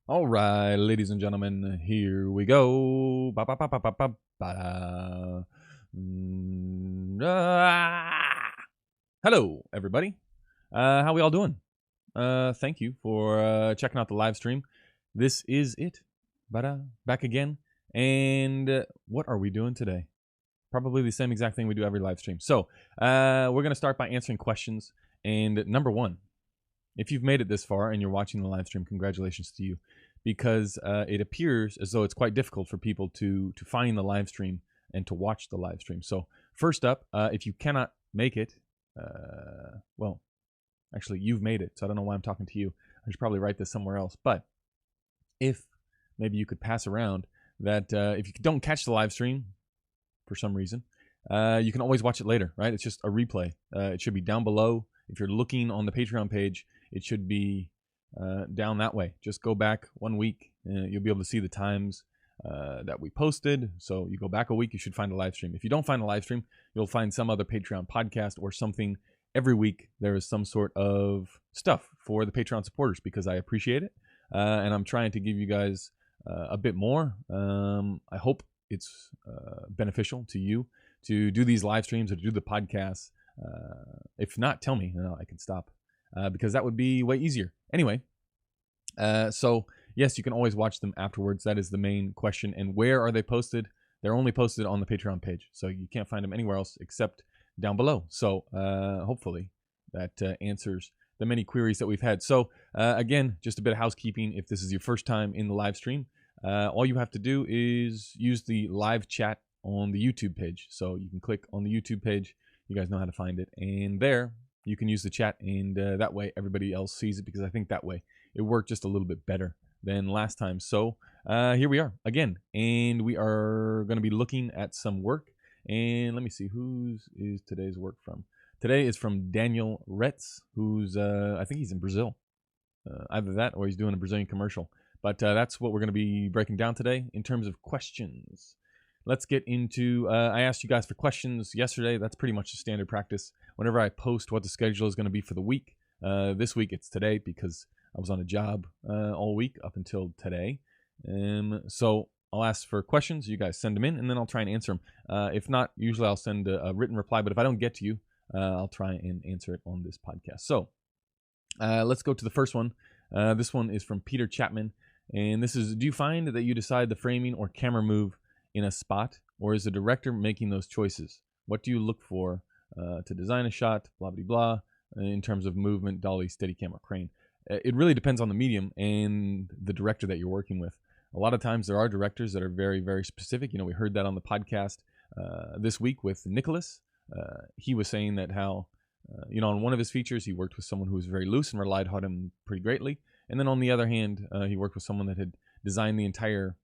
All right, ladies and gentlemen, here we go. Ba, ba, ba, ba, ba, ba, ba. Hello, everybody. How we all doing? Thank you for checking out the live stream. This is it. Ba-da, back again. And what are we doing today? Probably the same exact thing we do every live stream. So we're going to start by answering questions. And number one, if you've made it this far and you're watching the live stream, congratulations to you, because it appears as though it's quite difficult for people to find the live stream and to watch the live stream. So first up, if you cannot make it, well, actually you've made it, so I don't know why I'm talking to you. I should probably write this somewhere else. But if maybe you could pass around that if you don't catch the live stream for some reason, you can always watch it later, right? It's just a replay. It should be down below. If you're looking on the Patreon page, it should be down that way. Just go back 1 week. You'll be able to see the times that we posted. So you go back a week, you should find a live stream. If you don't find a live stream, you'll find some other Patreon podcast or something. Every week there is some sort of stuff for the Patreon supporters because I appreciate it. And I'm trying to give you guys a bit more. I hope it's beneficial to you to do these live streams or to do the podcasts. If not, tell me, I can stop because that would be way easier. Anyway, so yes, you can always watch them afterwards. That is the main question. And where are they posted? They're only posted on the Patreon page, so you can't find them anywhere else except down below. So hopefully that answers the many queries that we've had. So again, just a bit of housekeeping. If this is your first time in the live stream, all you have to do is use the live chat on the YouTube page. So you can click on the YouTube page. You guys know how to find it. And there, you can use the chat. And that way, everybody else sees it because I think that way it worked just a little bit better than last time. So here we are again. And we are going to be looking at some work. And let me see, whose is today's work from? Today is from Daniel Retz, who's, I think he's in Brazil. Either that or he's doing a Brazilian commercial. But that's what we're going to be breaking down today in terms of questions. Let's get into, I asked you guys for questions yesterday. That's pretty much the standard practice. Whenever I post what the schedule is going to be for the week, this week it's today because I was on a job all week up until today. So I'll ask for questions. You guys send them in, and then I'll try and answer them. If not, usually I'll send a written reply. But if I don't get to you, I'll try and answer it on this podcast. So let's go to the first one. This one is from Peter Chapman. And this is, do you find that you decide the framing or camera move in a spot, or is the director making those choices? What do you look for to design a shot, blah, blah, blah, in terms of movement, dolly, Steadicam, or crane? It really depends on the medium and the director that you're working with. A lot of times there are directors that are very, very specific. You know, we heard that on the podcast this week with Nicholas. He was saying that how, on one of his features, he worked with someone who was very loose and relied on him pretty greatly. And then on the other hand, he worked with someone that had designed the entire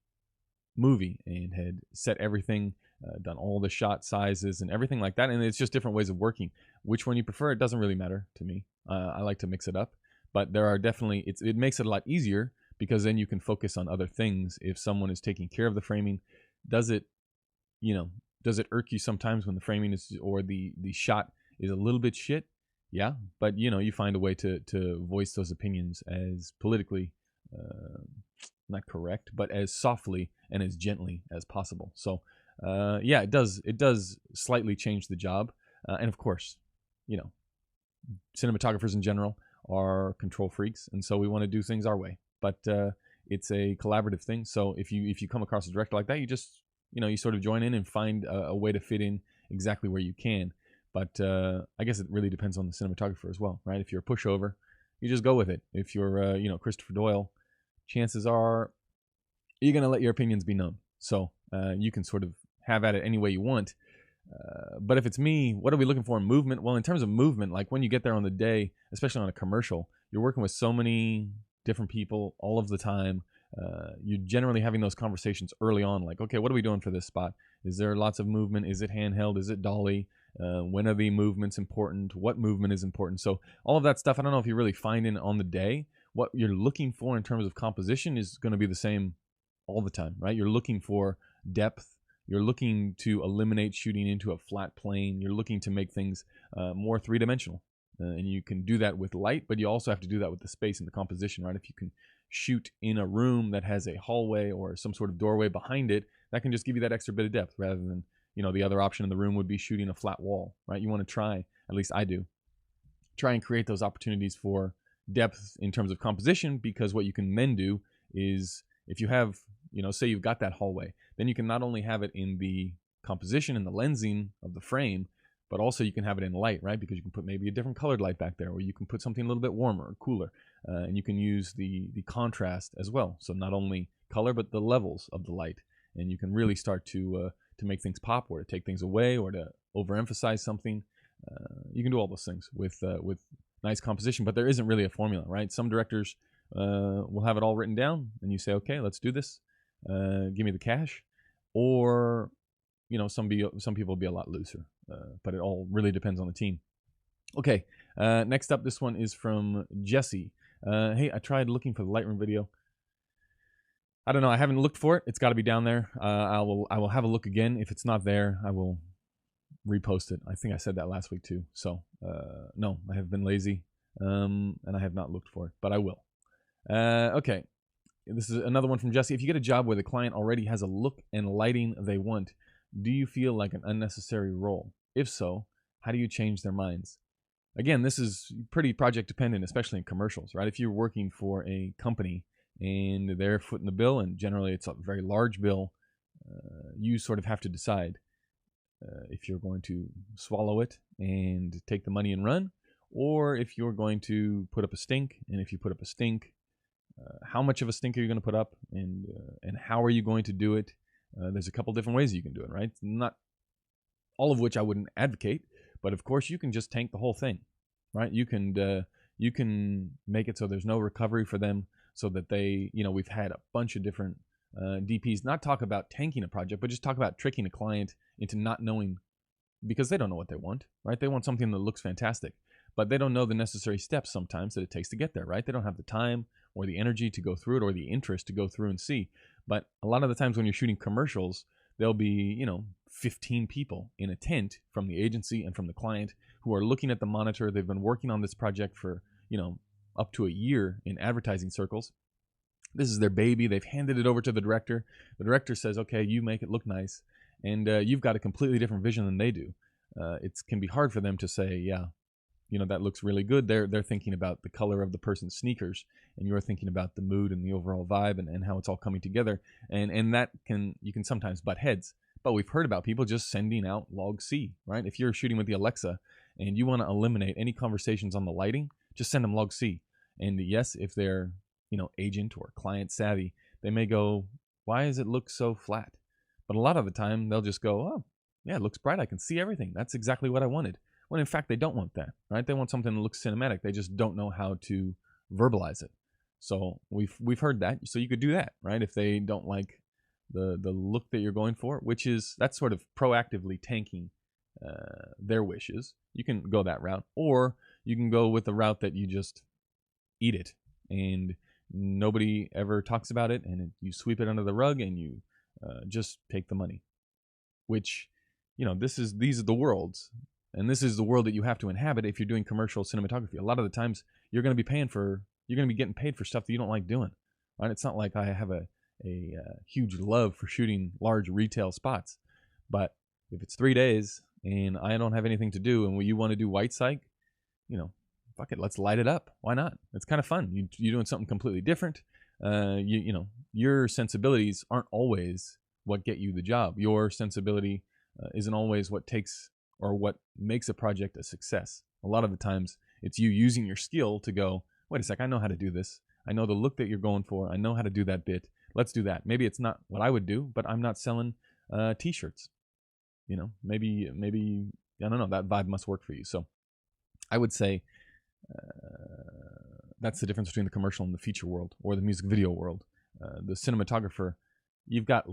movie and had set everything, done all the shot sizes and everything like that. And it's just different ways of working. Which one you prefer, it doesn't really matter to me. I like to mix it up. But there are definitely, it makes it a lot easier because then you can focus on other things. If someone is taking care of the framing, does it irk you sometimes when the framing is, or the shot is a little bit shit? Yeah, but you find a way to voice those opinions as politically not correct, but as softly and as gently as possible. So yeah, it does slightly change the job. And of course, cinematographers in general are control freaks, and so we want to do things our way. But it's a collaborative thing. So if you come across a director like that, you just you sort of join in and find a way to fit in exactly where you can. But I guess it really depends on the cinematographer as well, right? If you're a pushover, you just go with it. If you're, Christopher Doyle, chances are you're going to let your opinions be known. So you can sort of have at it any way you want. But if it's me, what are we looking for in movement? Well, in terms of movement, like when you get there on the day, especially on a commercial, you're working with so many different people all of the time. You're generally having those conversations early on, like, okay, what are we doing for this spot? Is there lots of movement? Is it handheld? Is it dolly? When are the movements important? What movement is important? So all of that stuff, I don't know if you really find in on the day. What you're looking for in terms of composition is going to be the same all the time, right? You're looking for depth. You're looking to eliminate shooting into a flat plane. You're looking to make things more three-dimensional. And you can do that with light, but you also have to do that with the space and the composition, right? If you can shoot in a room that has a hallway or some sort of doorway behind it, that can just give you that extra bit of depth rather than, the other option in the room would be shooting a flat wall, right? You want to try, at least I do, try and create those opportunities for depth in terms of composition, because what you can then do is, if you have, say you've got that hallway, then you can not only have it in the composition and the lensing of the frame, but also you can have it in light, right? Because you can put maybe a different colored light back there, or you can put something a little bit warmer or cooler, and you can use the contrast as well. So not only color, but the levels of the light, and you can really start to make things pop, or to take things away, or to overemphasize something. You can do all those things with nice composition, but there isn't really a formula, right? Some directors will have it all written down, and you say, okay, let's do this. Give me the cash, or some people will be a lot looser, but it all really depends on the team. Okay, next up, this one is from Jesse. Hey, I tried looking for the Lightroom video. I don't know. I haven't looked for it. It's got to be down there. I will have a look again. If it's not there, I will repost it. I think I said that last week too. So no, I have been lazy, and I have not looked for it, but I will. Okay, this is another one from Jesse. If you get a job where the client already has a look and lighting they want, do you feel like an unnecessary role? If so, how do you change their minds? Again, this is pretty project dependent, especially in commercials, right? If you're working for a company and they're footing the bill, and generally it's a very large bill, you sort of have to decide if you're going to swallow it and take the money and run, or if you're going to put up a stink. And if you put up a stink, how much of a stink are you going to put up, and how are you going to do it? There's a couple different ways you can do it, right? Not all of which I wouldn't advocate, but of course you can just tank the whole thing, right? You can make it so there's no recovery for them, so that they, we've had a bunch of different DPs not talk about tanking a project, but just talk about tricking a client into not knowing, because they don't know what they want, right? They want something that looks fantastic, but they don't know the necessary steps sometimes that it takes to get there, right? They don't have the time or the energy to go through it, or the interest to go through and see. But a lot of the times when you're shooting commercials, there'll be, 15 people in a tent from the agency and from the client who are looking at the monitor. They've been working on this project for, up to a year in advertising circles. This is their baby. They've handed it over to the director. The director says, okay, you make it look nice. And you've got a completely different vision than they do. It can be hard for them to say, yeah, that looks really good. They're thinking about the color of the person's sneakers, and you're thinking about the mood and the overall vibe and how it's all coming together. And that you can sometimes butt heads. But we've heard about people just sending out log C, right? If you're shooting with the Alexa and you want to eliminate any conversations on the lighting, just send them log C. And yes, if they're, agent or client savvy, they may go, why does it look so flat? But a lot of the time they'll just go, oh, yeah, it looks bright. I can see everything. That's exactly what I wanted. When in fact, they don't want that, right? They want something that looks cinematic. They just don't know how to verbalize it. So we've heard that. So you could do that, right? If they don't like the look that you're going for, that's sort of proactively tanking their wishes. You can go that route, or you can go with the route that you just eat it and nobody ever talks about it, and you sweep it under the rug, and you just take the money. Which, these are the worlds, and this is the world that you have to inhabit if you're doing commercial cinematography. A lot of the times you're going to be getting paid for stuff that you don't like doing, right? It's not like I have a huge love for shooting large retail spots, but if it's 3 days and I don't have anything to do, and you want to do white psych, fuck it, let's light it up. Why not? It's kind of fun. You're doing something completely different. Your sensibilities aren't always what get you the job. Your sensibility isn't always what takes or what makes a project a success. A lot of the times it's you using your skill to go, wait a sec, I know how to do this. I know the look that you're going for. I know how to do that bit. Let's do that. Maybe it's not what I would do, but I'm not selling t-shirts. Maybe I don't know, that vibe must work for you. So I would say that's the difference between the commercial and the feature world, or the music video world. The cinematographer, you don't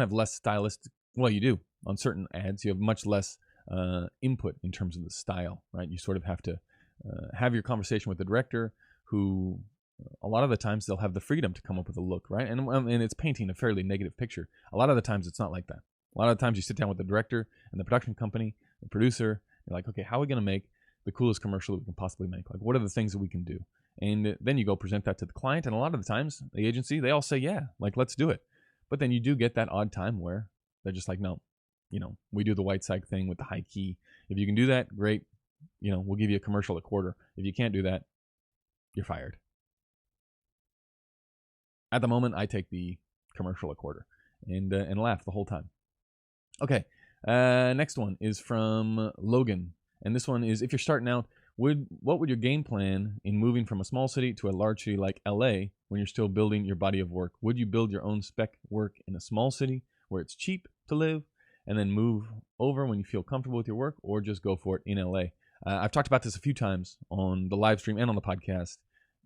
have less stylistic. Well, you do on certain ads. You have much less input in terms of the style, right? You sort of have to have your conversation with the director, who a lot of the times they'll have the freedom to come up with a look, right? And it's painting a fairly negative picture. A lot of the times it's not like that. A lot of the times you sit down with the director and the production company, the producer, you're like, okay, how are we going to make the coolest commercial that we can possibly make? Like, what are the things that we can do? And then you go present that to the client, and a lot of the times, the agency, they all say, yeah, like, let's do it. But then you do get that odd time where they're just like, no, we do the white psych thing with the high key. If you can do that, great. We'll give you a commercial a quarter. If you can't do that, you're fired. At the moment, I take the commercial a quarter and laugh the whole time. Okay, next one is from Logan, and this one is, if you're starting out, what would your game plan in moving from a small city to a large city like LA when you're still building your body of work? Would you build your own spec work in a small city where it's cheap to live and then move over when you feel comfortable with your work, or just go for it in LA? I've talked about this a few times on the live stream and on the podcast.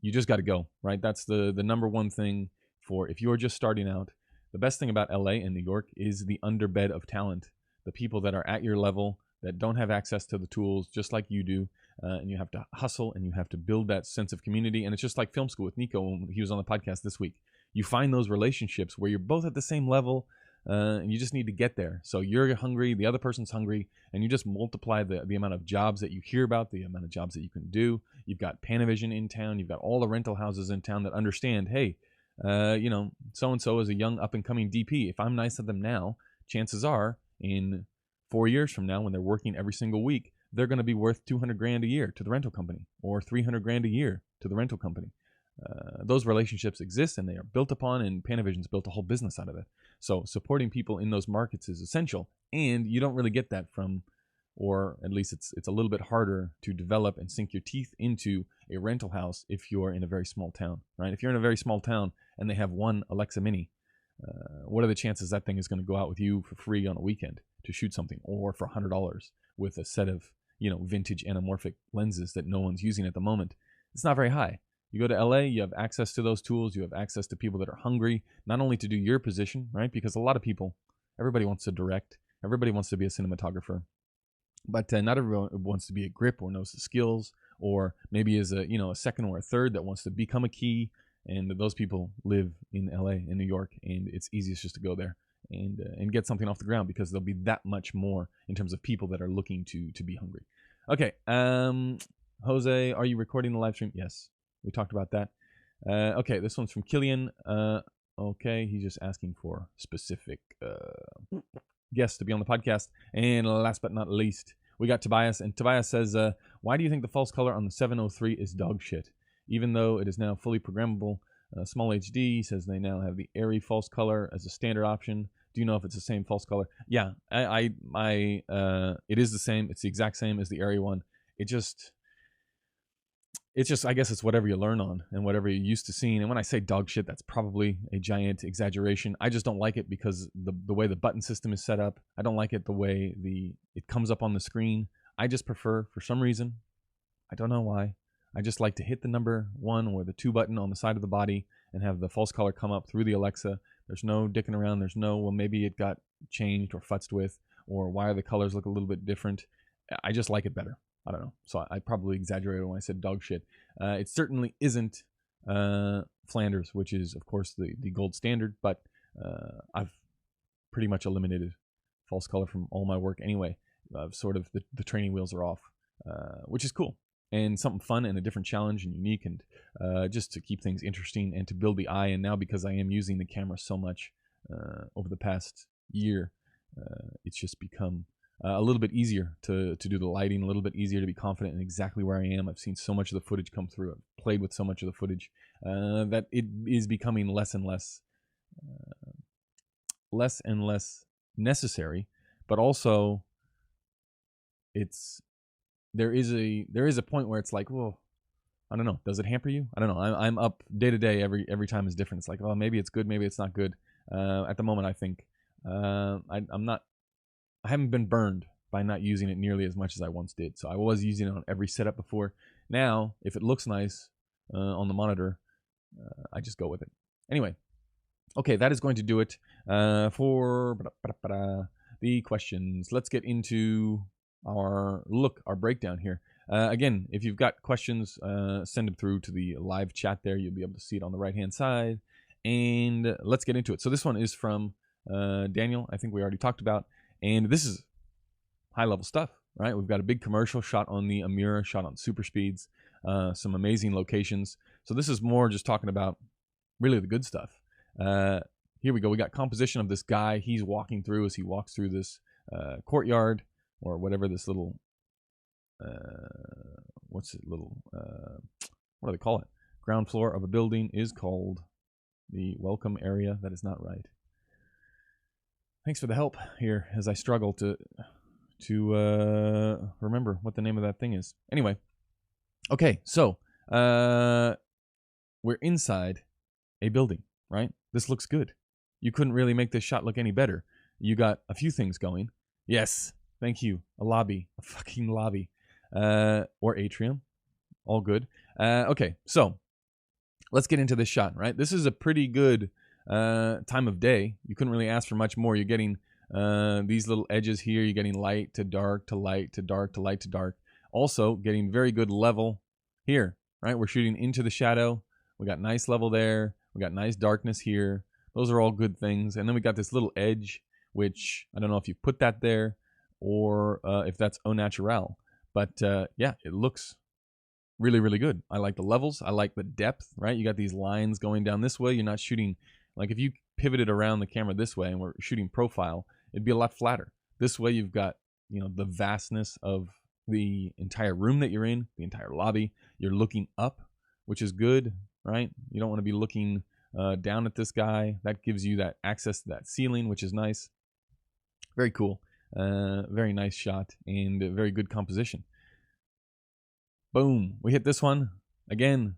You just got to go, right? That's the number one thing for if you're just starting out. The best thing about LA and New York is the underbed of talent, the people that are at your level that don't have access to the tools just like you do. And you have to hustle and you have to build that sense of community. And it's just like film school with Nico when he was on the podcast this week. You find those relationships where you're both at the same level, and you just need to get there. So you're hungry, the other person's hungry, and you just multiply the amount of jobs that you hear about, the amount of jobs that you can do. You've got Panavision in town. You've got all the rental houses in town that understand, hey, so-and-so is a young up-and-coming DP. If I'm nice to them now, chances are in 4 years from now when they're working every single week, they're going to be worth $200,000 a year to the rental company, or $300,000 a year to the rental company. Those relationships exist and they are built upon, and Panavision's built a whole business out of it. So supporting people in those markets is essential, and you don't really get that from, or at least it's a little bit harder to develop and sink your teeth into a rental house if you're in a very small town, right? If you're in a very small town and they have one Alexa Mini, what are the chances that thing is going to go out with you for free on a weekend to shoot something, or for $100 with a set of vintage anamorphic lenses that no one's using at the moment? It's not very high. You go to LA, you have access to those tools, you have access to people that are hungry, not only to do your position, right? Because a lot of people, everybody wants to direct, everybody wants to be a cinematographer, but not everyone wants to be a grip or knows the skills, or maybe is a second or a third that wants to become a key. And those people live in LA, in New York, and it's easiest just to go there and get something off the ground, because there'll be that much more in terms of people that are looking to be hungry. Okay, Jose, are you recording the live stream? Yes, we talked about that. Okay, this one's from Killian. Okay, he's just asking for specific guests to be on the podcast. And last but not least, we got Tobias, and Tobias says, why do you think the false color on the 703 is dog shit? Even though it is now fully programmable, Small HD says they now have the Airy false color as a standard option. Do you know if it's the same false color? Yeah, it is the same. It's the exact same as the Airy one. It's just, I guess it's whatever you learn on and whatever you're used to seeing. And when I say dog shit, that's probably a giant exaggeration. I just don't like it because the way the button system is set up. I don't like it the way it comes up on the screen. I just prefer, for some reason, I don't know why, I just like to hit the number 1 or the 2 button on the side of the body and have the false color come up through the Alexa. There's no dicking around. There's no, well, maybe it got changed or futzed with, or why are the colors look a little bit different. I just like it better. I don't know. So I probably exaggerated when I said dog shit. It certainly isn't Flanders, which is, of course, the gold standard, but I've pretty much eliminated false color from all my work anyway. Sort of the training wheels are off, which is cool. And something fun and a different challenge and unique, and just to keep things interesting and to build the eye. And now, because I am using the camera so much over the past year, it's just become a little bit easier to do the lighting, a little bit easier to be confident in exactly where I am. I've seen so much of the footage come through. I've played with so much of the footage that it is becoming less and less necessary, but also there is a point where it's like, well, I don't know, does it hamper you? I don't know. I'm up day to day. Every time is different. It's like, oh, maybe it's good, maybe it's not good. At the moment, I think I haven't been burned by not using it nearly as much as I once did. So I was using it on every setup before. Now, if it looks nice on the monitor, I just go with it. Anyway, okay, that is going to do it for the questions. Let's get into our breakdown here. Again, if you've got questions, send them through to the live chat there. You'll be able to see it on the right-hand side. And let's get into it. So this one is from Daniel. I think we already talked about. And this is high-level stuff, right? We've got a big commercial shot on the Amira, shot on super speeds. some amazing locations. So this is more just talking about really the good stuff. Here we go. We got composition of this guy. He's walking through as he walks through this courtyard or whatever this little, what do they call it? Ground floor of a building is called the welcome area. That is not right. Thanks for the help here as I struggle to remember what the name of that thing is. Anyway, okay, so we're inside a building, right? This looks good. You couldn't really make this shot look any better. You got a few things going. Yes, thank you. A lobby, a fucking lobby, or atrium, all good. Okay, so let's get into this shot, right? This is a pretty good time of day. You couldn't really ask for much more. You're getting these little edges here. You're getting light to dark to light to dark to light to dark. Also getting very good level here, right? We're shooting into the shadow. We got nice level there. We got nice darkness here. Those are all good things. And then we got this little edge, which I don't know if you put that there or if that's au naturel. But yeah, it looks really, really good. I like the levels. I like the depth, right? You got these lines going down this way. You're not shooting, like if you pivoted around the camera this way and we're shooting profile, it'd be a lot flatter. This way you've got, you know, the vastness of the entire room that you're in, the entire lobby. You're looking up, which is good, right? You don't want to be looking down at this guy. That gives you that access to that ceiling, which is nice. Very cool. Very nice shot and very good composition. Boom. We hit this one. Again,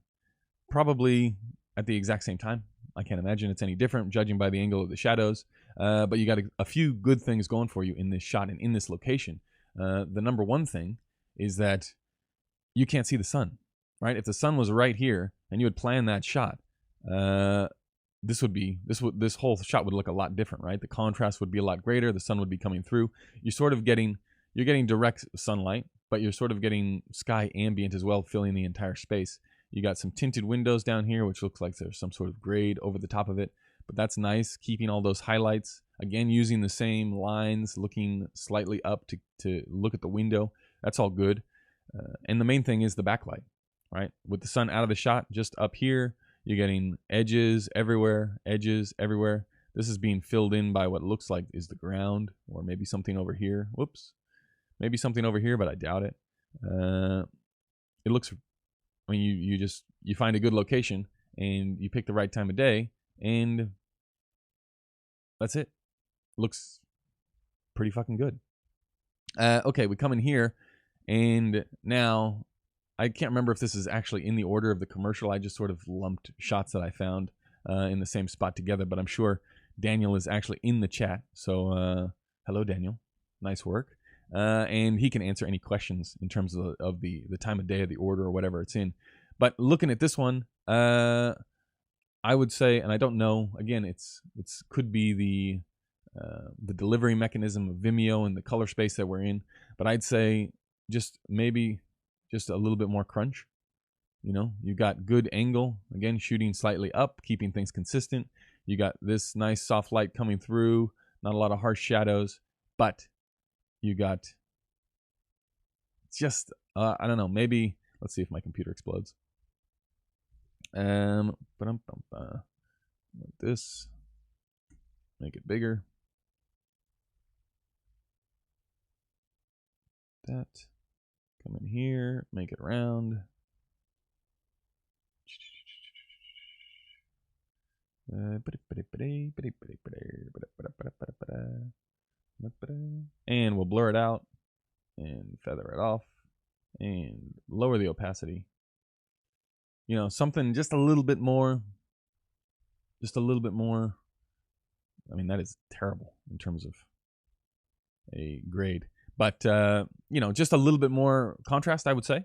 probably at the exact same time. I can't imagine it's any different, judging by the angle of the shadows. But you got a few good things going for you in this shot and in this location. The number one thing is that you can't see the sun, right? If the sun was right here and you had planned that shot, this whole shot would look a lot different, right? The contrast would be a lot greater. The sun would be coming through. You're getting direct sunlight, but you're sort of getting sky ambient as well, filling the entire space. You got some tinted windows down here, which looks like there's some sort of grade over the top of it, but that's nice, keeping all those highlights. Again, using the same lines, looking slightly up to look at the window. That's all good. And the main thing is the backlight, right? With the sun out of the shot, just up here, you're getting edges everywhere. This is being filled in by what looks like is the ground, or maybe something over here. Whoops. Maybe something over here, but I doubt it. It looks, I mean, you find a good location and you pick the right time of day, and that's it. Looks pretty fucking good. Okay, we come in here, and now I can't remember if this is actually in the order of the commercial. I just sort of lumped shots that I found in the same spot together, but I'm sure Daniel is actually in the chat. So hello, Daniel. Nice work. And he can answer any questions in terms of the time of day, of the order, or whatever it's in. But looking at this one, I would say, and I don't know, again, it's could be the delivery mechanism of Vimeo and the color space that we're in, but I'd say maybe just a little bit more crunch. You know, you got good angle, again, shooting slightly up, keeping things consistent. You got this nice soft light coming through, not a lot of harsh shadows, but you got just, I don't know, maybe, let's see if my computer explodes. Like this, make it bigger. That, come in here, make it round. And we'll blur it out and feather it off and lower the opacity. You know, something just a little bit more. I mean, that is terrible in terms of a grade. But, you know, just a little bit more contrast, I would say.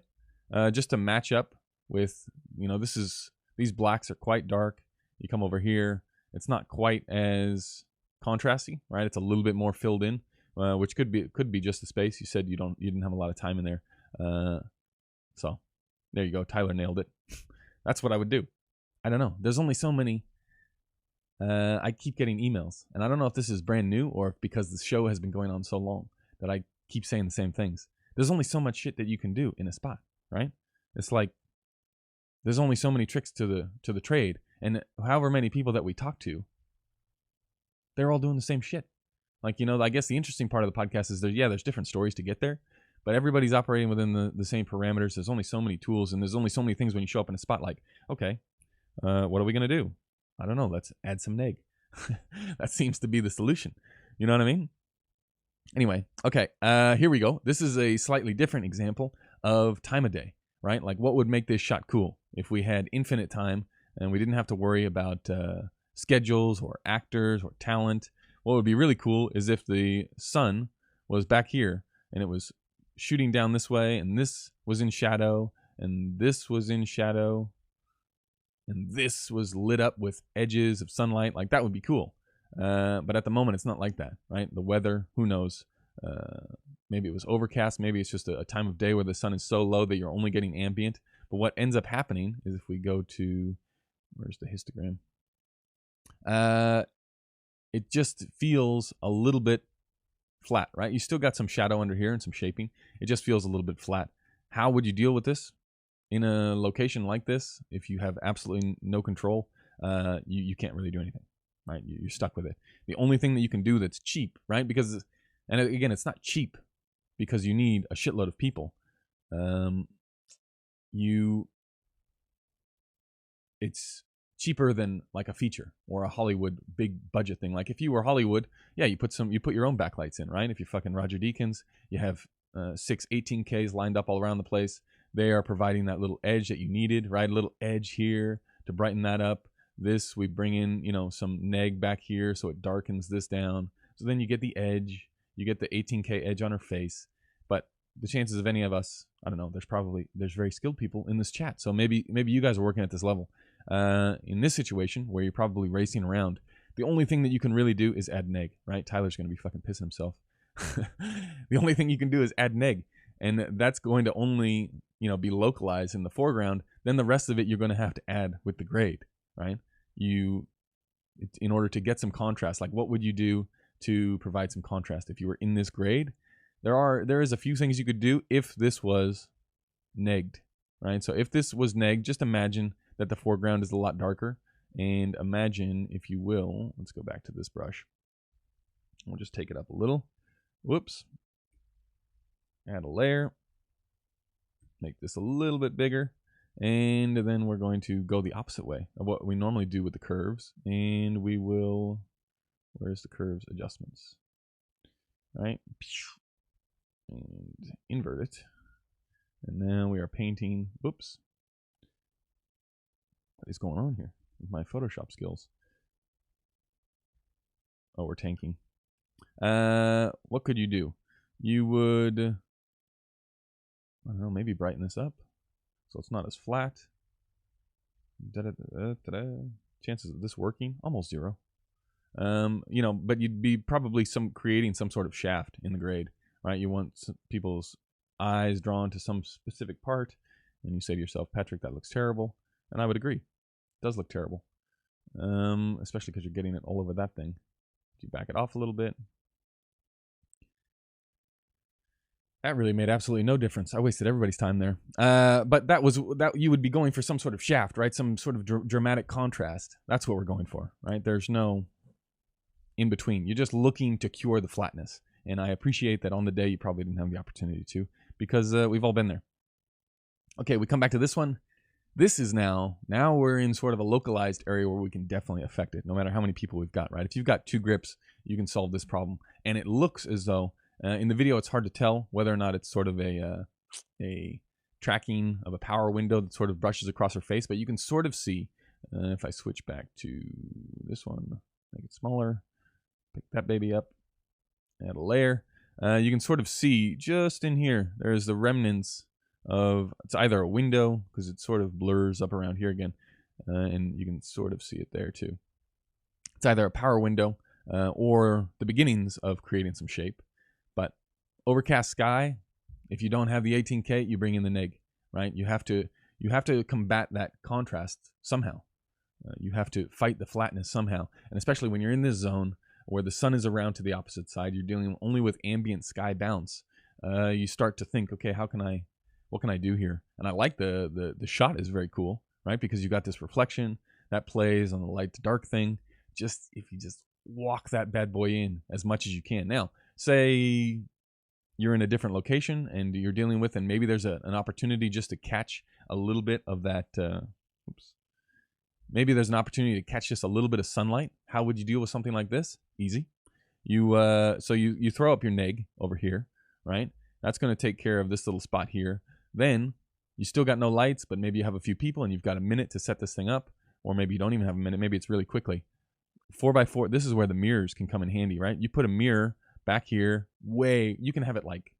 Just to match up with, you know, these blacks are quite dark. You come over here, it's not quite as contrasty, right? It's a little bit more filled in, which could be just the space. You said you didn't have a lot of time in there. So there you go. Tyler nailed it. That's what I would do. I don't know. There's only so many. I keep getting emails, and I don't know if this is brand new or if because the show has been going on so long that I keep saying the same things. There's only so much shit that you can do in a spot, right? It's like There's only so many tricks to the trade, and however many people that we talk to, they're all doing the same shit. Like, I guess the interesting part of the podcast is there's different stories to get there, but everybody's operating within the same parameters. There's only so many tools, and there's only so many things when you show up in a spot. Like, okay, what are we gonna do? I don't know. Let's add some neg. That seems to be the solution. You know what I mean? Anyway, okay, here we go. This is a slightly different example of time of day, right? Like, what would make this shot cool if we had infinite time and we didn't have to worry about schedules or actors or talent? What would be really cool is if the sun was back here and it was shooting down this way, and this was in shadow, and this was in shadow, and this was lit up with edges of sunlight. Like, that would be cool. But at the moment, it's not like that, right? The weather, who knows? Maybe it was overcast. Maybe it's just a time of day where the sun is so low that you're only getting ambient. But what ends up happening is if we go to, where's the histogram? It just feels a little bit flat, right? You still got some shadow under here and some shaping. It just feels a little bit flat. How would you deal with this in a location like this? If you have absolutely no control, you can't really do anything, right? You're stuck with it. The only thing that you can do that's cheap, right? Because, and again, it's not cheap because you need a shitload of people. It's cheaper than like a feature or a Hollywood big budget thing. Like, if you were Hollywood, yeah, you put your own backlights in, right? If you're fucking Roger Deakins, you have 6 18Ks lined up all around the place. They are providing that little edge that you needed, right? A little edge here to brighten that up. This, we bring in, some neg back here so it darkens this down. So then you get the edge, you get the 18K edge on her face. But the chances of any of us, I don't know, there's very skilled people in this chat. So maybe you guys are working at this level. In this situation where you're probably racing around, the only thing that you can really do is add neg, right? Tyler's going to be fucking pissing himself. The only thing you can do is add neg, and that's going to only, be localized in the foreground. Then the rest of it you're going to have to add with the grade, right? In order to get some contrast, like, what would you do to provide some contrast if you were in this grade? There is a few things you could do if this was negged, right? So if this was negged, just imagine that the foreground is a lot darker, and imagine, if you will, let's go back to this brush. We'll just take it up a little. Whoops. Add a layer. Make this a little bit bigger. And then we're going to go the opposite way of what we normally do with the curves. And we will, where's the curves adjustments? Right? And invert it. And now we are painting, whoops. What is going on here with my Photoshop skills? Oh, we're tanking. What could you do? You would, I don't know, maybe brighten this up so it's not as flat. Chances of this working, almost zero. But you'd be probably creating some sort of shaft in the grade, right? You want people's eyes drawn to some specific part, and you say to yourself, Patrick, that looks terrible. And I would agree. It does look terrible. Especially because you're getting it all over that thing. If you back it off a little bit. That really made absolutely no difference. I wasted everybody's time there. But that you would be going for some sort of shaft, right? Some sort of dramatic contrast. That's what we're going for, right? There's no in between. You're just looking to cure the flatness. And I appreciate that on the day you probably didn't have the opportunity to, because we've all been there. Okay, we come back to this one. This is now we're in sort of a localized area where we can definitely affect it, no matter how many people we've got, right? If you've got 2 grips, you can solve this problem. And it looks as though, in the video, it's hard to tell whether or not it's sort of a tracking of a power window that sort of brushes across her face, but you can sort of see, if I switch back to this one, make it smaller, pick that baby up, add a layer, you can sort of see just in here, there's the remnants of, it's either a window, because it sort of blurs up around here again, and you can sort of see it there too. It's either a power window or the beginnings of creating some shape. But overcast sky, if you don't have the 18K, you bring in the neg, right? You have to combat that contrast somehow. You have to fight the flatness somehow, and especially when you're in this zone where the sun is around to the opposite side, you're dealing only with ambient sky bounce. You start to think, okay, what can I do here? And I like the shot is very cool, right? Because you got this reflection that plays on the light to dark thing. Just if you just walk that bad boy in as much as you can. Now, say you're in a different location and you're dealing with, and maybe there's an opportunity just to catch a little bit of that. Maybe there's an opportunity to catch just a little bit of sunlight. How would you deal with something like this? Easy. So you throw up your neg over here, right? That's going to take care of this little spot here. Then you still got no lights, but maybe you have a few people and you've got a minute to set this thing up, or maybe you don't even have a minute. Maybe it's really quickly. 4x4. This is where the mirrors can come in handy, right? You put a mirror back here, you can have it like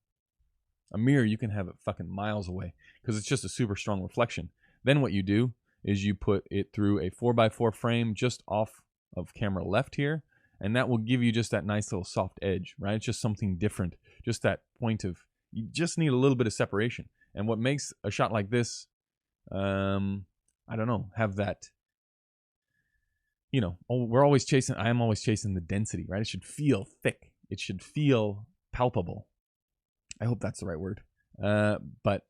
a mirror. You can have it fucking miles away because it's just a super strong reflection. Then what you do is you put it through a 4x4 frame just off of camera left here, and that will give you just that nice little soft edge, right? It's just something different. Just that point of, you just need a little bit of separation. And what makes a shot like this, I don't know, have that, I am always chasing the density, right? It should feel thick. It should feel palpable. I hope that's the right word. But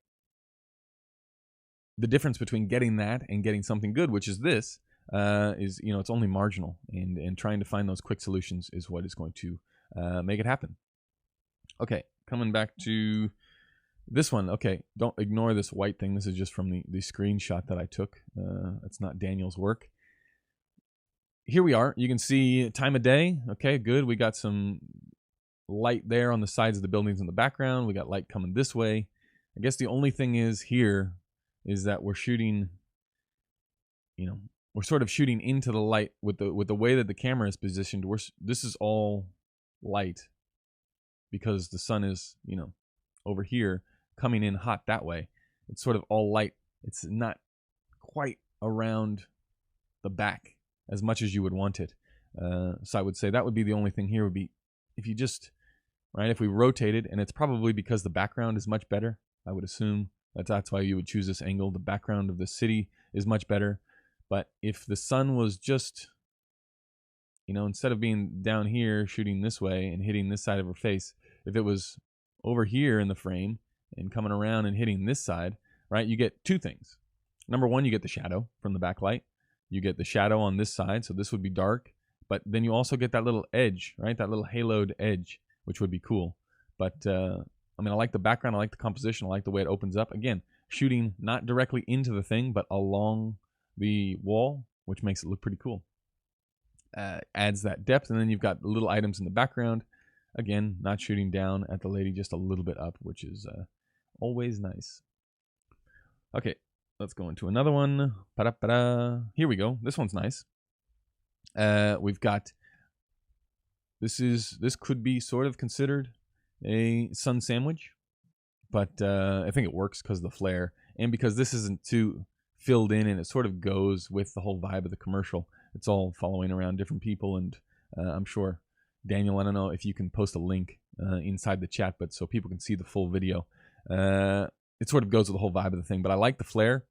the difference between getting that and getting something good, which is this, is, it's only marginal. And trying to find those quick solutions is what is going to make it happen. Okay, coming back to this one. Okay, don't ignore this white thing. This is just from the screenshot that I took. It's not Daniel's work. Here we are. You can see time of day. Okay, good. We got some light there on the sides of the buildings in the background. We got light coming this way. I guess the only thing is here is that we're shooting, we're sort of shooting into the light with the way that the camera is positioned. This is all light because the sun is, over here coming in hot that way. It's sort of all light. It's not quite around the back as much as you would want it. So I would say that would be the only thing here would be if you just, right, if we rotated, and it's probably because the background is much better. I would assume that's why you would choose this angle. The background of the city is much better. But if the sun was just, instead of being down here shooting this way and hitting this side of her face, if it was over here in the frame and coming around and hitting this side, right, you get two things. Number one, you get the shadow from the backlight. You get the shadow on this side, so this would be dark. But then you also get that little edge, right, that little haloed edge, which would be cool. But, I like the background. I like the composition. I like the way it opens up. Again, shooting not directly into the thing, but along the wall, which makes it look pretty cool. Adds that depth, and then you've got little items in the background. Again, not shooting down at the lady, just a little bit up, which is always nice. Okay, let's go into another one. Here we go. This one's nice. We've got, this could be sort of considered a sun sandwich, but I think it works because of the flare and because this isn't too filled in, and it sort of goes with the whole vibe of the commercial. It's all following around different people, and I'm sure, Daniel, I don't know if you can post a link inside the chat, but so people can see the full video. It sort of goes with the whole vibe of the thing, but I like the flare.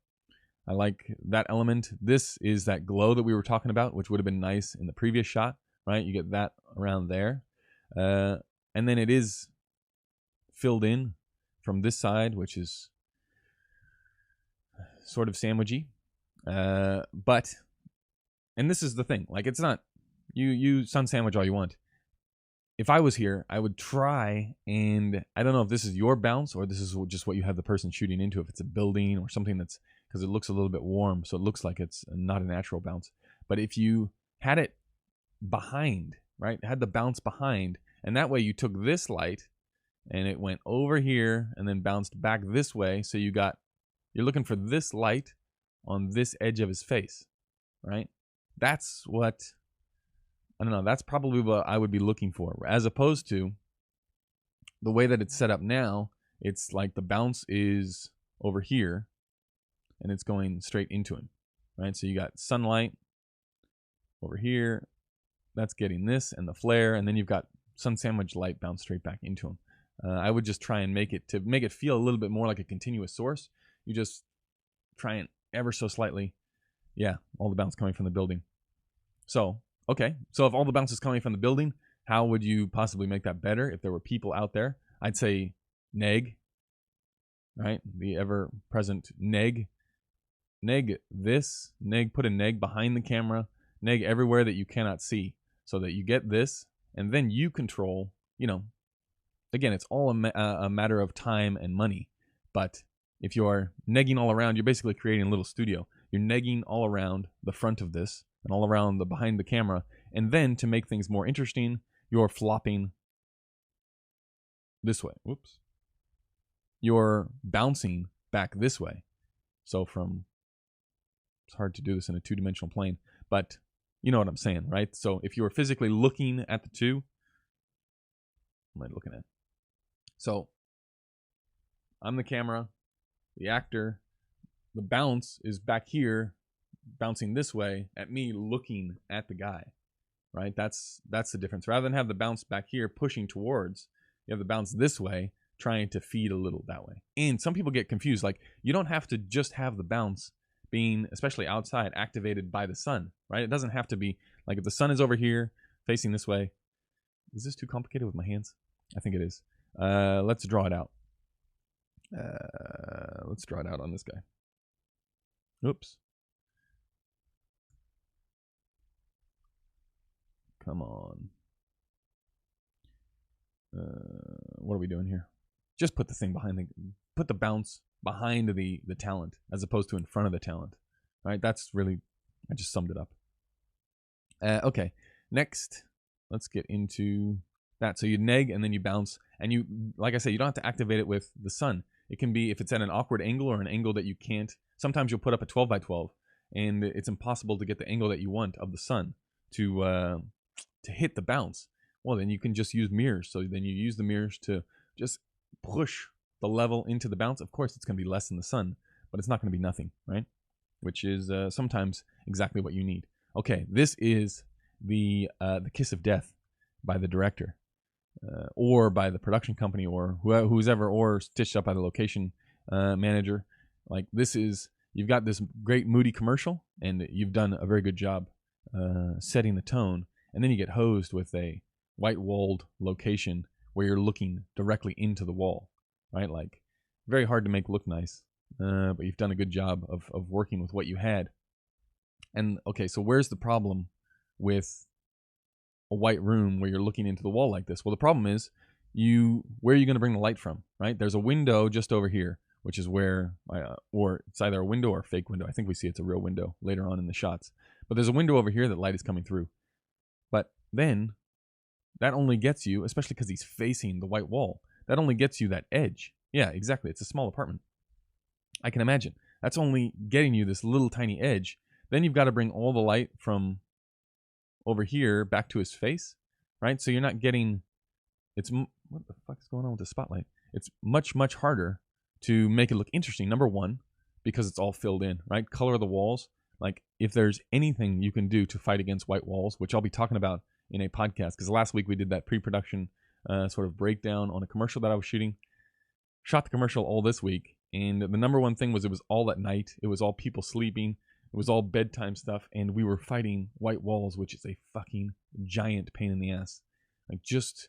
I like that element. This is that glow that we were talking about, which would have been nice in the previous shot, right? You get that around there. And then it is filled in from this side, which is sort of sandwichy. But, and this is the thing, like it's not, you sun sandwich all you want. If I was here, I would try, and I don't know if this is your bounce or this is just what you have the person shooting into, if it's a building or something that's, because it looks a little bit warm, so it looks like it's not a natural bounce. But if you had it behind, right, had the bounce behind, and that way you took this light and it went over here and then bounced back this way, so you're looking for this light on this edge of his face, right? That's what, I don't know, that's probably what I would be looking for, as opposed to the way that it's set up now. It's like the bounce is over here and it's going straight into him, right? So you got sunlight over here, that's getting this and the flare, and then you've got sun sandwich light bounce straight back into him. I would just try and make it feel a little bit more like a continuous source. You just try and ever so slightly, yeah, all the bounce coming from the building. So, okay, so if all the bounce is coming from the building, how would you possibly make that better if there were people out there? I'd say neg, right? The ever-present neg. neg this, put a neg behind the camera, neg everywhere that you cannot see, so that you get this, and then you control, again, it's all a matter of time and money. But if you are negging all around, you're basically creating a little studio. You're negging all around the front of this and all around the behind the camera. And then to make things more interesting, you're flopping this way. Whoops. You're bouncing back this way. So it's hard to do this in a two-dimensional plane, but you know what I'm saying, right? So if you were physically looking at the two, what am I looking at? So I'm the camera, the actor, the bounce is back here, bouncing this way at me looking at the guy, right? That's the difference. Rather than have the bounce back here pushing towards, you have the bounce this way trying to feed a little that way. And some people get confused. Like, you don't have to just have the bounce being, especially outside, activated by the sun, right? It doesn't have to be like if the sun is over here facing this way. Is this too complicated with my hands? I think it is. Let's draw it out. Let's draw it out on this guy. Oops. Come on. What are we doing here? Just put the thing put the bounce behind the talent as opposed to in front of the talent. All right, that's really, I just summed it up. Okay, next, let's get into that. So you neg and then you bounce, and you, like I said, you don't have to activate it with the sun. It can be if it's at an awkward angle or an angle that you can't. Sometimes you'll put up a 12 by 12, and it's impossible to get the angle that you want of the sun to hit the bounce. Well, then you can just use mirrors. So then you use the mirrors to just push the level into the bounce. Of course, it's going to be less than the sun, but it's not going to be nothing, right? Which is sometimes exactly what you need. Okay, this is the kiss of death by the director, or by the production company, or who's ever, or stitched up by the location manager. Like, this is, you've got this great moody commercial, and you've done a very good job setting the tone, and then you get hosed with a white-walled location where you're looking directly into the wall, right? Like, very hard to make look nice, but you've done a good job of working with what you had. And okay, so where's the problem with a white room where you're looking into the wall like this? Well, the problem is, where are you going to bring the light from, right? There's a window just over here, which is where, or it's either a window or a fake window. I think we see it's a real window later on in the shots. But there's a window over here that light is coming through. But then, that only gets you, especially because he's facing the white wall, that only gets you that edge. Yeah, exactly. It's a small apartment. I can imagine. That's only getting you this little tiny edge. Then you've got to bring all the light from over here back to his face, right? So you're not getting, what the fuck is going on with the spotlight? It's much, much harder to make it look interesting. Number one, because it's all filled in, right? Color of the walls. Like, if there's anything you can do to fight against white walls, which I'll be talking about in a podcast, because last week we did that pre-production sort of breakdown on a commercial that I was shooting. Shot the commercial all this week, and the number one thing was it was all at night. It was all people sleeping. It was all bedtime stuff, and we were fighting white walls, which is a fucking giant pain in the ass. Like, just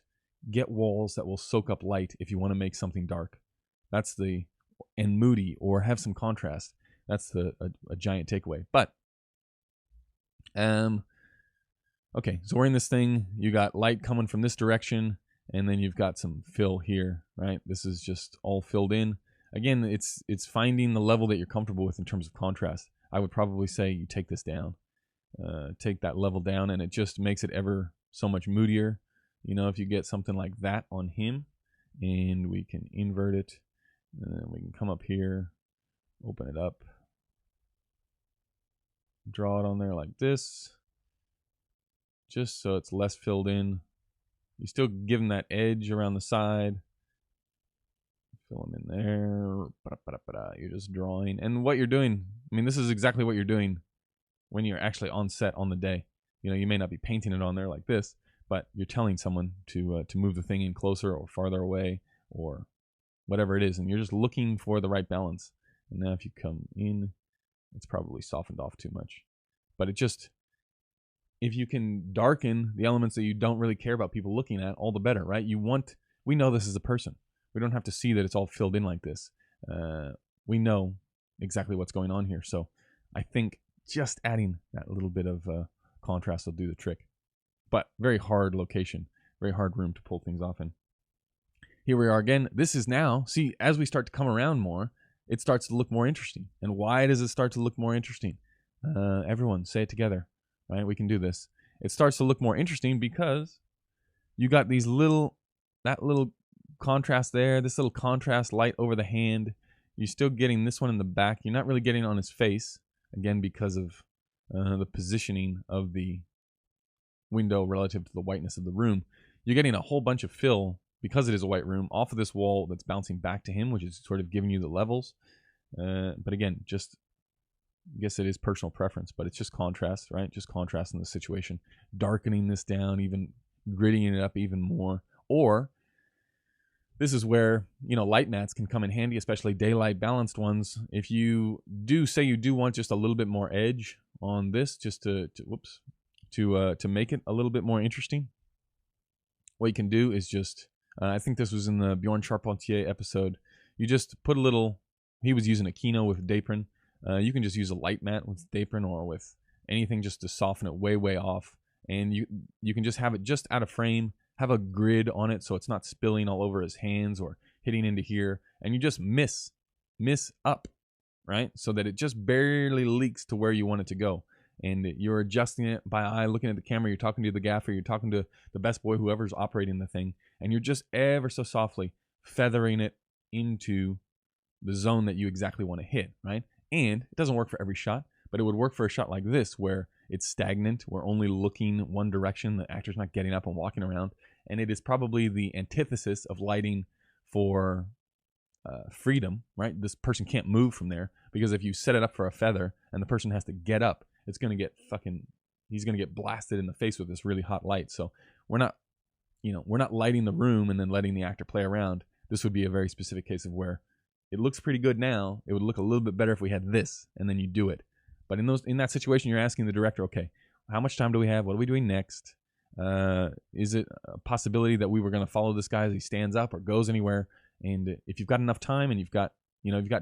get walls that will soak up light if you want to make something dark. That's and moody, or have some contrast. That's a giant takeaway. But, okay, so we're in this thing. You got light coming from this direction, and then you've got some fill here, right? This is just all filled in. Again, it's finding the level that you're comfortable with in terms of contrast. I would probably say you take this down, take that level down, and it just makes it ever so much moodier. You know, if you get something like that on him, and we can invert it, and then we can come up here, open it up, draw it on there like this, just so it's less filled in. You still give him that edge around the side. Fill them in there. You're just drawing. And what you're doing, I mean, this is exactly what you're doing when you're actually on set on the day. You know, you may not be painting it on there like this, but you're telling someone to move the thing in closer or farther away or whatever it is. And you're just looking for the right balance. And now if you come in, it's probably softened off too much. But it just, if you can darken the elements that you don't really care about people looking at, all the better, right? We know this is a person. We don't have to see that it's all filled in like this. We know exactly what's going on here. So I think just adding that little bit of contrast will do the trick. But very hard location, very hard room to pull things off in. Here we are again. This is now, see, as we start to come around more, it starts to look more interesting. And why does it start to look more interesting? Everyone, say it together, right? We can do this. It starts to look more interesting because you got these that little contrast there, this little contrast light over the hand. You're still getting this one in the back. You're not really getting on his face, again, because of the positioning of the window relative to the whiteness of the room. You're getting a whole bunch of fill, because it is a white room, off of this wall that's bouncing back to him, which is sort of giving you the levels. But again, just, I guess it is personal preference, but it's just contrast, right? Just contrast in the situation. Darkening this down, even grittying it up even more. Or this is where, light mats can come in handy, especially daylight balanced ones. If you do say you do want just a little bit more edge on this, just to make it a little bit more interesting, what you can do is just, I think this was in the Bjorn Charpentier episode, you just put a little, he was using a Kino with Dapron. You can just use a light mat with Dapron or with anything just to soften it way off. And you can just have it just out of frame, have a grid on it so it's not spilling all over his hands or hitting into here. And you just miss up, right? So that it just barely leaks to where you want it to go. And you're adjusting it by eye, looking at the camera, you're talking to the gaffer, you're talking to the best boy, whoever's operating the thing, and you're just ever so softly feathering it into the zone that you exactly want to hit, right? And it doesn't work for every shot, but it would work for a shot like this where it's stagnant, we're only looking one direction, the actor's not getting up and walking around, and it is probably the antithesis of lighting for freedom, right? This person can't move from there, because if you set it up for a feather and the person has to get up, it's going to get he's going to get blasted in the face with this really hot light. So we're not lighting the room and then letting the actor play around. This would be a very specific case of where it looks pretty good now. It would look a little bit better if we had this, and then you do it. But in that situation, you're asking the director, okay, how much time do we have? What are we doing next? Is it a possibility that we were going to follow this guy as he stands up or goes anywhere? And if you've got enough time and you've got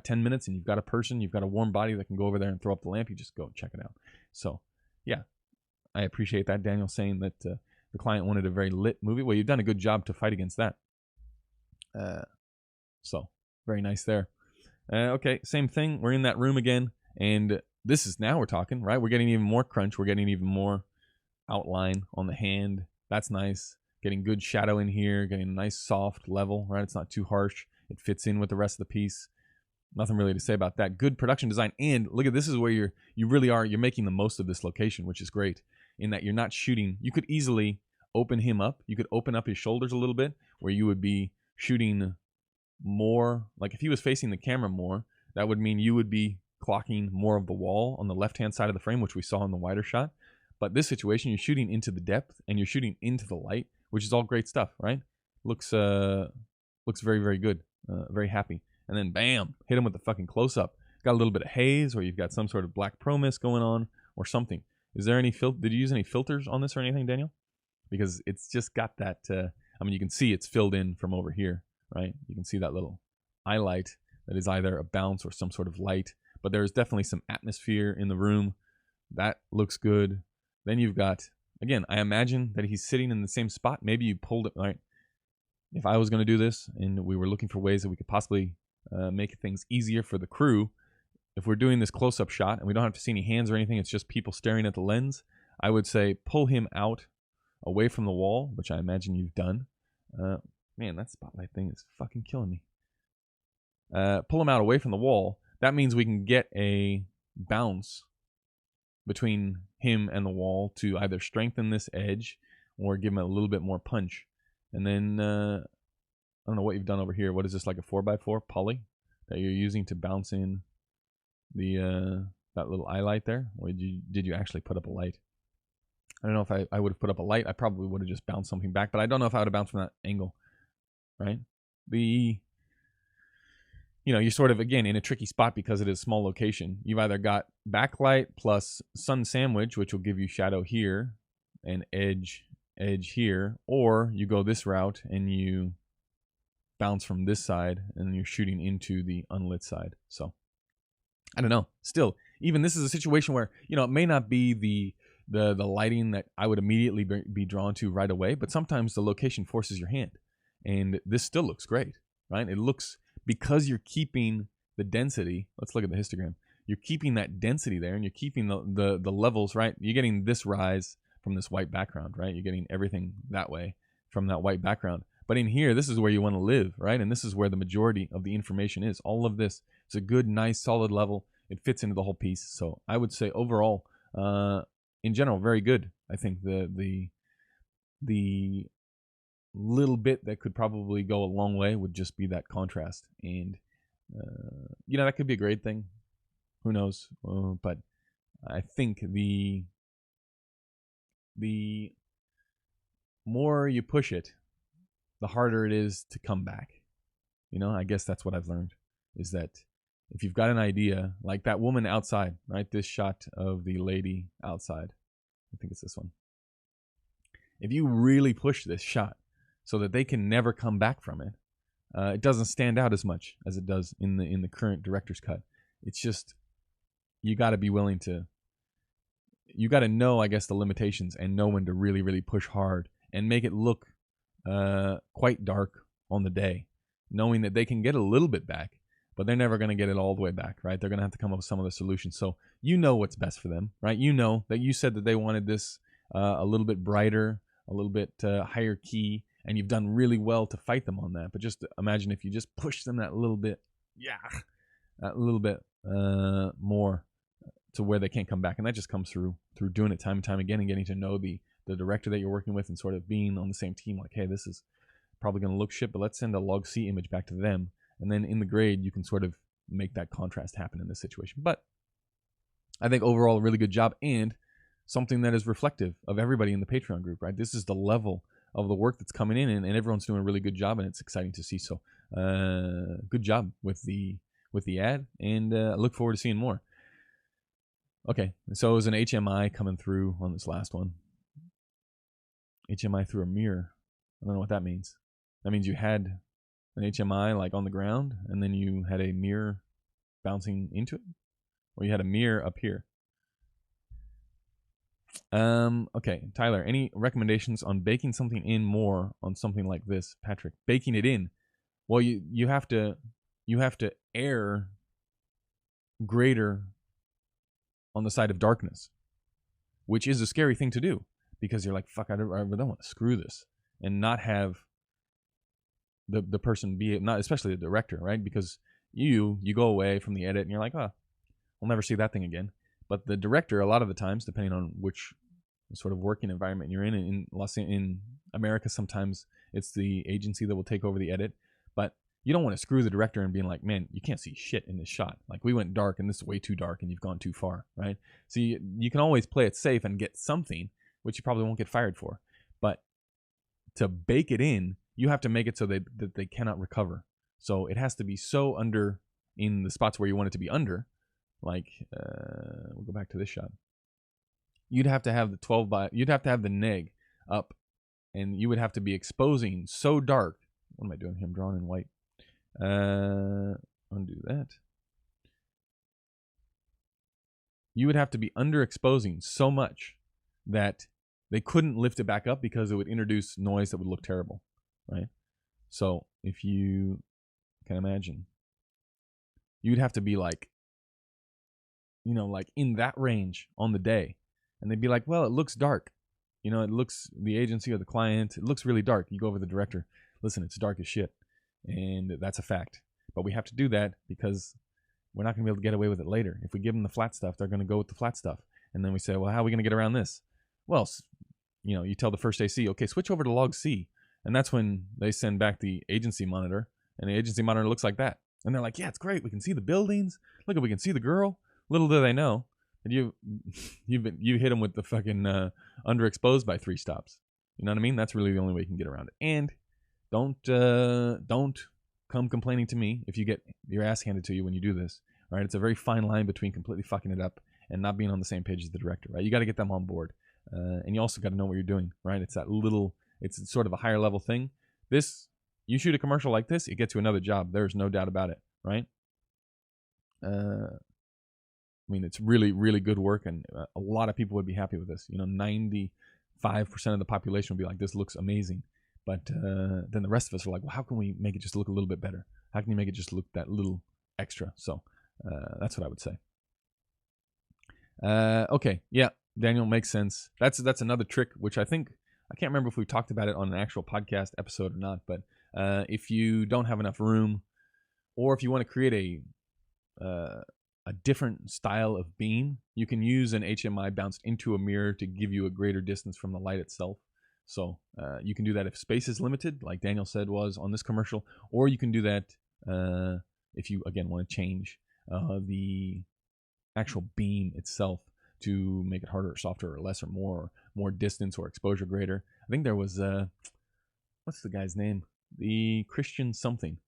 10 minutes and you've got a person, you've got a warm body that can go over there and throw up the lamp, you just go check it out. So, yeah, I appreciate that, Daniel, saying that the client wanted a very lit movie. Well, you've done a good job to fight against that. So, very nice there. Okay, same thing. We're in that room again, and this is, now we're talking, right? We're getting even more crunch. We're getting even more outline on the hand. That's nice. Getting good shadow in here, getting a nice soft level, right? It's not too harsh. It fits in with the rest of the piece. Nothing really to say about that. Good production design. And look at this, is where you're making the most of this location, which is great, in that you're not shooting. You could easily open him up. You could open up his shoulders a little bit, where you would be shooting more. Like if he was facing the camera more, that would mean you would be clocking more of the wall on the left-hand side of the frame, which we saw in the wider shot. But this situation, you're shooting into the depth and you're shooting into the light, which is all great stuff, right? Looks very, very good. Very happy. And then bam, hit him with the fucking close-up. Got a little bit of haze, or you've got some sort of black pro mist going on, or something. Is there any did you use any filters on this or anything, Daniel? Because it's just got that, you can see it's filled in from over here, right? You can see that little eye light that is either a bounce or some sort of light. But there's definitely some atmosphere in the room. That looks good. Then you've got, again, I imagine that he's sitting in the same spot. Maybe you pulled it, right? If I was going to do this and we were looking for ways that we could possibly make things easier for the crew, if we're doing this close-up shot and we don't have to see any hands or anything, it's just people staring at the lens, I would say pull him out away from the wall, which I imagine you've done. Man, that spotlight thing is fucking killing me. Pull him out away from the wall. That means we can get a bounce between him and the wall to either strengthen this edge or give him a little bit more punch. And then, I don't know what you've done over here. What is this, like a 4x4 poly that you're using to bounce in the that little eye light there? Or did you actually put up a light? I don't know if I would have put up a light. I probably would have just bounced something back, but I don't know if I would have bounced from that angle, right? You're sort of, again, in a tricky spot because it is a small location. You've either got backlight plus sun sandwich, which will give you shadow here and edge here, or you go this route and you bounce from this side and you're shooting into the unlit side. So I don't know. Still, even this is a situation where, you know, it may not be the lighting that I would immediately be drawn to right away, but sometimes the location forces your hand, and this still looks great, right? It looks, because you're keeping the density. Let's look at the histogram. You're keeping that density there, and you're keeping the levels, right? You're getting this rise from this white background, right? You're getting everything that way from that white background. But in here, this is where you want to live, right? And this is where the majority of the information is. All of this is a good, nice, solid level. It fits into the whole piece. So I would say overall, in general, very good. I think the little bit that could probably go a long way would just be that contrast, and you know, that could be a great thing. Who knows? But I think the more you push it, the harder it is to come back. You know, I guess that's what I've learned, is that if you've got an idea, like that woman outside, right? This shot of the lady outside, I think it's this one. If you really push this shot so that they can never come back from it, it doesn't stand out as much as it does in the current director's cut. It's just, you got to be willing to, you got to know, I guess, the limitations and know when to really, really push hard and make it look quite dark on the day, knowing that they can get a little bit back, but they're never going to get it all the way back, right? They're going to have to come up with some other solutions. So you know what's best for them, right? You know that you said that they wanted this a little bit brighter, a little bit higher key, and you've done really well to fight them on that. But just imagine if you just push them that little bit, that little bit more to where they can't come back. And that just comes through doing it time and time again, and getting to know the director that you're working with, and sort of being on the same team. Like, hey, this is probably going to look shit, but let's send a log C image back to them. And then in the grade, you can sort of make that contrast happen in this situation. But I think overall, a really good job, and something that is reflective of everybody in the Patreon group, right? This is the level of the work that's coming in, and everyone's doing a really good job, and it's exciting to see. So good job with the ad, and I look forward to seeing more. Okay, so it was an HMI coming through on this last one. HMI through a mirror. I don't know what that means. That means you had an HMI like on the ground, and then you had a mirror bouncing into it, or you had a mirror up here. Okay, Tyler, any recommendations on baking something in more on something like this? Patrick, baking it in. Well, you have to err greater on the side of darkness, which is a scary thing to do, because you're like, fuck, I don't want to screw this and not have the person be, not especially the director, right? Because you go away from the edit and you're like, oh, we'll never see that thing again. But the director, a lot of the times, depending on which sort of working environment you're in America, sometimes it's the agency that will take over the edit. But you don't want to screw the director and being like, man, you can't see shit in this shot. Like, we went dark and this is way too dark and you've gone too far, right? So you can always play it safe and get something, which you probably won't get fired for. But to bake it in, you have to make it so that they cannot recover. So it has to be so under in the spots where you want it to be under. Like, we'll go back to this shot. You'd have to have the you'd have to have the neg up, and you would have to be exposing so dark. What am I doing here? I'm drawing in white. Undo that. You would have to be underexposing so much that they couldn't lift it back up, because it would introduce noise that would look terrible, right? So if you can imagine, you'd have to be like, you know, like in that range on the day, and they'd be like, well, it looks dark. You know, it looks, the agency or the client, it looks really dark. You go over to the director, listen, it's dark as shit. And that's a fact. But we have to do that because we're not going to be able to get away with it later. If we give them the flat stuff, they're going to go with the flat stuff. And then we say, well, how are we going to get around this? Well, you know, you tell the first AC, okay, switch over to log C. And that's when they send back the agency monitor, and the agency monitor looks like that. And they're like, yeah, it's great. We can see the buildings. Look, we can see the girl. Little do they know that you hit them with the fucking underexposed by 3 stops. You know what I mean? That's really the only way you can get around it. And don't come complaining to me if you get your ass handed to you when you do this. Right? It's a very fine line between completely fucking it up and not being on the same page as the director. Right? You got to get them on board, and you also got to know what you're doing. Right? It's that little. It's sort of a higher level thing. This, you shoot a commercial like this, it gets you another job. There's no doubt about it. Right? I mean, it's really, really good work, and a lot of people would be happy with this. 95% of the population would be like, this looks amazing. But then the rest of us are like, well, how can we make it just look a little bit better? How can you make it just look that little extra? So that's what I would say. Okay, yeah, Daniel, makes sense. That's another trick, which I can't remember if we talked about it on an actual podcast episode or not, but if you don't have enough room, or if you want to create a different style of beam, you can use an HMI bounced into a mirror to give you a greater distance from the light itself. So you can do that if space is limited, like Daniel said was on this commercial, or you can do that if you, again, want to change the actual beam itself to make it harder or softer or less or more distance or exposure greater. I think there was, what's the guy's name? The Christian something.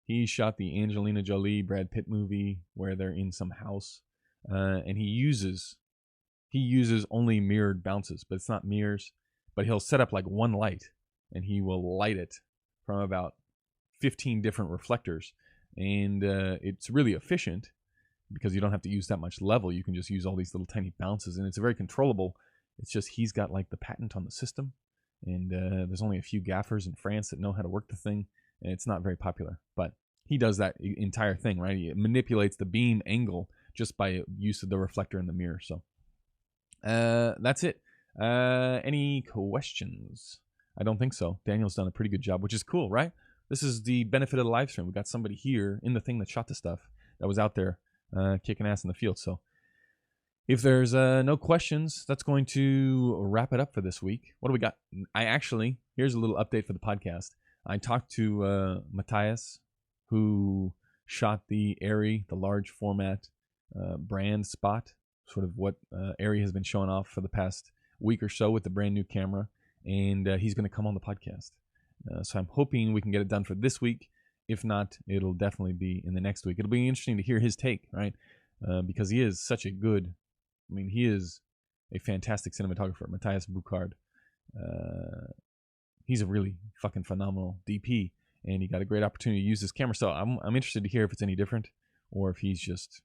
He shot the Angelina Jolie, Brad Pitt movie where they're in some house, and he uses only mirrored bounces, but it's not mirrors. But he'll set up like one light, and he will light it from about 15 different reflectors, and it's really efficient because you don't have to use that much level. You can just use all these little tiny bounces, and it's very controllable. It's just he's got like the patent on the system, and there's only a few gaffers in France that know how to work the thing, and it's not very popular. But he does that entire thing, right? He manipulates the beam angle just by use of the reflector in the mirror. So that's it. Any questions? I don't think so. Daniel's done a pretty good job, which is cool, right? This is the benefit of the live stream. We got somebody here in the thing that shot the stuff that was out there kicking ass in the field. So if there's no questions, that's going to wrap it up for this week. What do we got? Here's a little update for the podcast. I talked to Matthias, who shot the Arri, the large format brand spot, sort of what Arri has been showing off for the past week or so with the brand new camera, and he's going to come on the podcast. So I'm hoping we can get it done for this week. If not, it'll definitely be in the next week. It'll be interesting to hear his take, right? Because he is such a good, he is a fantastic cinematographer, Matthias Buchard. He's a really fucking phenomenal DP, and he got a great opportunity to use this camera. So I'm interested to hear if it's any different, or if he's just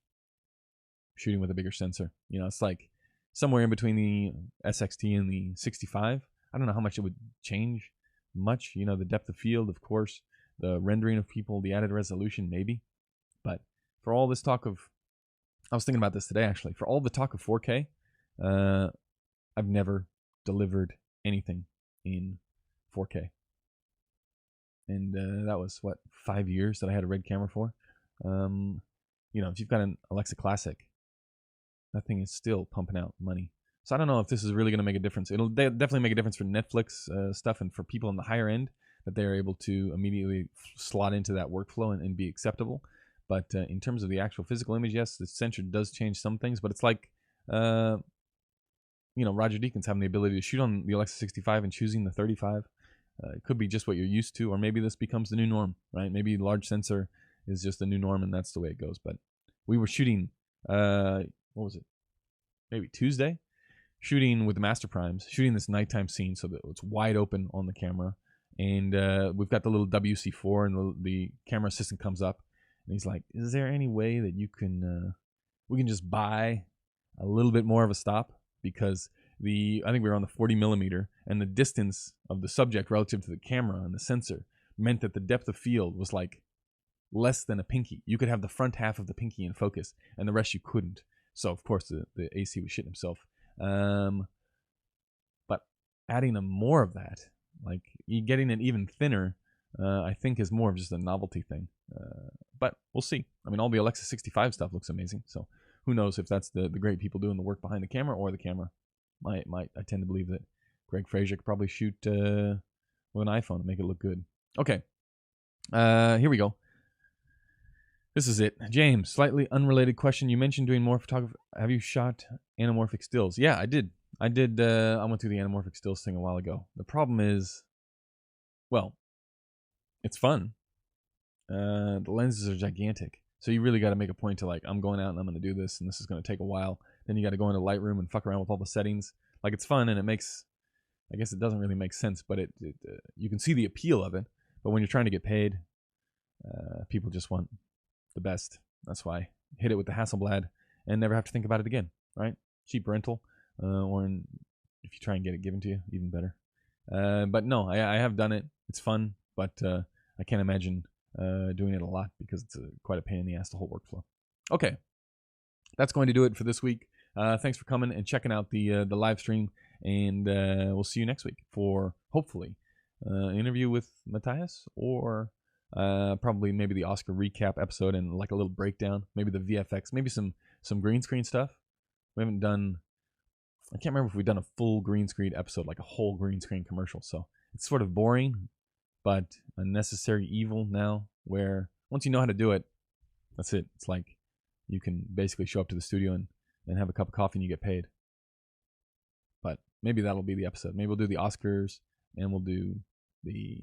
shooting with a bigger sensor. It's like somewhere in between the SXT and the 65. I don't know how much it would change much. The depth of field, of course, the rendering of people, the added resolution, maybe. But for all this talk of, I was thinking about this today, actually. For all the talk of 4K, I've never delivered anything in 4K. And that was, 5 years that I had a Red camera for. If you've got an Alexa Classic, that thing is still pumping out money. So I don't know if this is really going to make a difference. It'll definitely make a difference for Netflix stuff, and for people on the higher end, that they're able to immediately slot into that workflow and be acceptable. But in terms of the actual physical image, yes, the sensor does change some things, but it's like, Roger Deakins having the ability to shoot on the Alexa 65 and choosing the 35. It could be just what you're used to, or maybe this becomes the new norm, right? Maybe large sensor is just the new norm, and that's the way it goes. But we were shooting, what was it? Maybe Tuesday? Shooting with the Master Primes, shooting this nighttime scene so that it's wide open on the camera. And we've got the little WC4, and the camera assistant comes up, and he's like, is there any way that we can just buy a little bit more of a stop? Because I think we were on the 40 millimeter, and the distance of the subject relative to the camera and the sensor meant that the depth of field was like less than a pinky. You could have the front half of the pinky in focus, and the rest you couldn't. So, of course, the AC was shitting himself. But adding more of that, like getting it even thinner, I think is more of just a novelty thing. But we'll see. All the Alexa 65 stuff looks amazing. So who knows if that's the great people doing the work behind the camera, or the camera. I tend to believe that Greg Fraser could probably shoot with an iPhone and make it look good. Okay. Here we go. This is it. James, slightly unrelated question. You mentioned doing more photography. Have you shot anamorphic stills? Yeah, I did. I went through the anamorphic stills thing a while ago. The problem is, well, it's fun. The lenses are gigantic. So you really got to make a point to like, I'm going out and I'm going to do this, and this is going to take a while. Then you got to go into Lightroom and fuck around with all the settings. Like, it's fun, and it makes, I guess it doesn't really make sense, but you can see the appeal of it. But when you're trying to get paid, people just want the best. That's why hit it with the Hasselblad and never have to think about it again, right? Cheap rental, or if you try and get it given to you, even better. But no, I have done it. It's fun, but I can't imagine doing it a lot because it's quite a pain in the ass, the whole workflow. Okay, that's going to do it for this week. Thanks for coming and checking out the live stream, and we'll see you next week for hopefully an interview with Matthias, or probably maybe the Oscar recap episode and like a little breakdown, maybe the VFX, maybe some green screen stuff. We haven't done, I can't remember if we've done a full green screen episode, like a whole green screen commercial. So it's sort of boring, but a necessary evil now, where once you know how to do it, that's it. It's like you can basically show up to the studio and have a cup of coffee and you get paid. But maybe that'll be the episode. Maybe we'll do the Oscars and we'll do the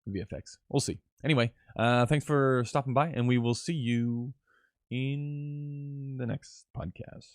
VFX. We'll see. Anyway, thanks for stopping by, and we will see you in the next podcast.